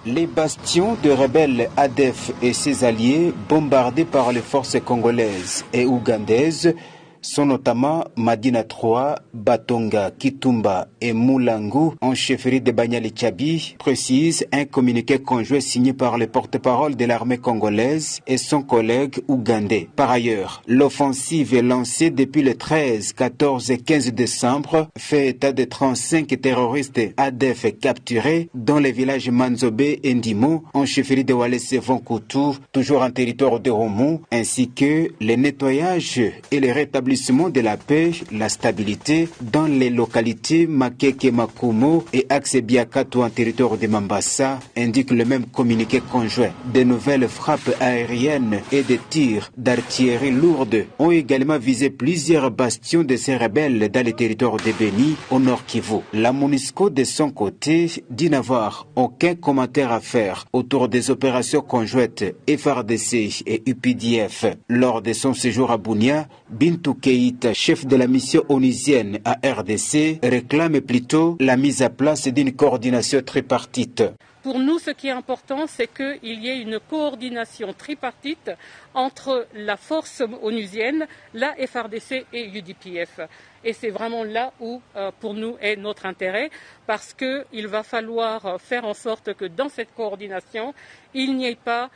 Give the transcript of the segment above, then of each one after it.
Les bastions de rebelles ADF et ses alliés bombardés par les forces congolaises et ougandaises sont notamment Madina 3, Batonga, Kitumba et Moulangu en chefferie de Banyali-Tchabi, précise un communiqué conjoint signé par le porte-parole de l'armée congolaise et son collègue ougandais. Par ailleurs, l'offensive lancée depuis le 13, 14 et 15 décembre fait état de 35 terroristes ADF capturés dans les villages Manzobe et Ndimo en chefferie de Walese-Vonkutu, toujours en territoire de Romou, ainsi que le nettoyage et le rétablissement de la paix, la stabilité dans les localités Makeke Makumo et Axe Biakato en territoire de Mambasa, indique le même communiqué conjoint. De nouvelles frappes aériennes et des tirs d'artillerie lourde ont également visé plusieurs bastions de ces rebelles dans les territoires de Beni au nord Kivu. La MONUSCO de son côté dit n'avoir aucun commentaire à faire autour des opérations conjointes FARDC et UPDF. Lors de son séjour à Bunia, Bintou Keïta, chef de la mission onusienne à RDC, réclame plutôt la mise à place d'une coordination tripartite. Pour nous, ce qui est important, c'est qu'il y ait une coordination tripartite entre la force onusienne, la FARDC et UDPF. Et c'est vraiment là où, pour nous, est notre intérêt, parce qu'il va falloir faire en sorte que dans cette coordination, il n'y ait pas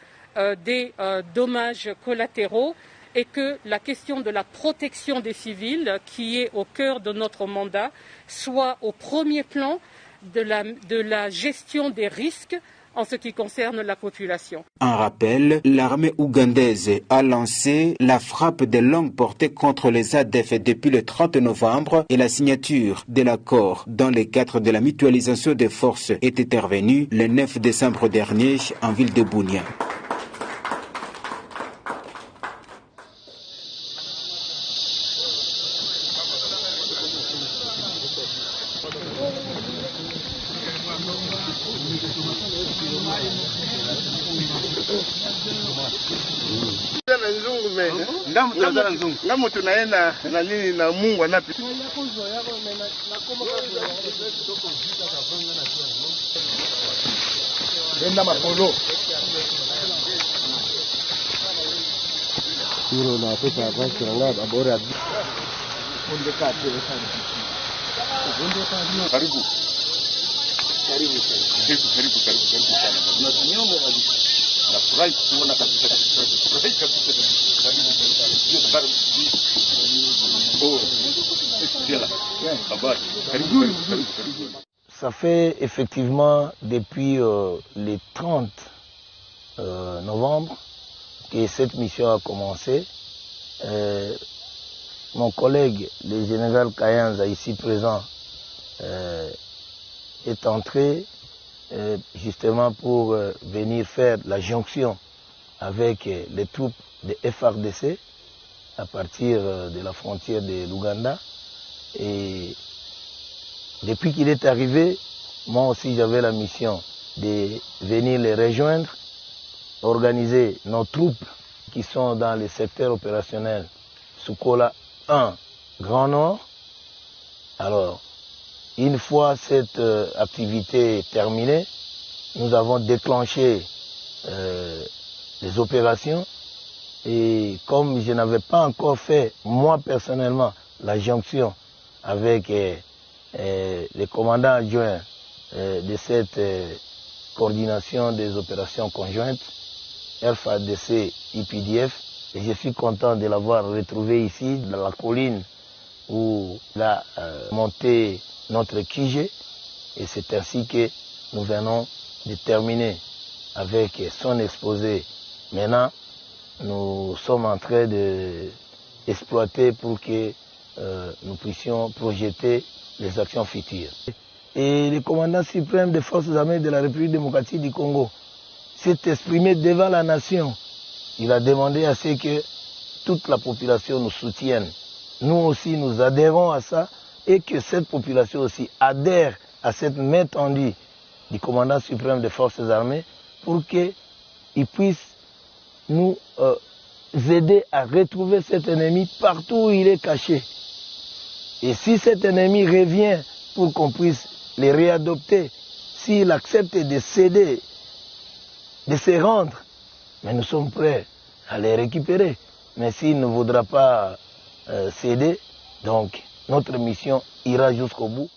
des dommages collatéraux, et que la question de la protection des civils, qui est au cœur de notre mandat, soit au premier plan de la gestion des risques en ce qui concerne la population. En rappel, l'armée ougandaise a lancé la frappe de longue portée contre les ADF depuis le 30 novembre et la signature de l'accord dans le cadre de la mutualisation des forces est intervenue le 9 décembre dernier en ville de Bunia. Ngamu tunaenda na nini na Mungu anapi. Enda mapolo. Hilo na pesa kwa kiranga bora. Onde kati sana. Onde kati karibu. Karibu sana. Tunanyomba kabisa. Nafurahi kuona kabisa. Nafurahi kabisa. Ça fait effectivement depuis le 30 novembre que cette mission a commencé. Mon collègue, le général Kayanza, ici présent, est entré justement pour venir faire la jonction avec les troupes de FARDC à partir de la frontière de l'Ouganda. Et depuis qu'il est arrivé, moi aussi j'avais la mission de venir les rejoindre, organiser nos troupes qui sont dans le secteur opérationnel Sukola 1, Grand Nord. Alors, une fois cette activité terminée, nous avons déclenché les opérations. Et comme je n'avais pas encore fait, moi personnellement, la jonction avec les commandants adjoints de cette coordination des opérations conjointes, FARDC, IPDF, et je suis content de l'avoir retrouvé ici, dans la colline où il a monté notre QG. Et c'est ainsi que nous venons de terminer avec son exposé. Maintenant, nous sommes en train d'exploiter pour que nous puissions projeter les actions futures. Et le commandant suprême des forces armées de la République démocratique du Congo s'est exprimé devant la nation. Il a demandé à ce que toute la population nous soutienne. Nous aussi, nous adhérons à ça et que cette population aussi adhère à cette main tendue du commandant suprême des forces armées pour qu'il puisse nous aider à retrouver cet ennemi partout où il est caché. Et si cet ennemi revient pour qu'on puisse les réadopter, s'il accepte de céder de se rendre. Mais nous sommes prêts à les récupérer. Mais s'il ne voudra pas céder, donc notre mission ira jusqu'au bout.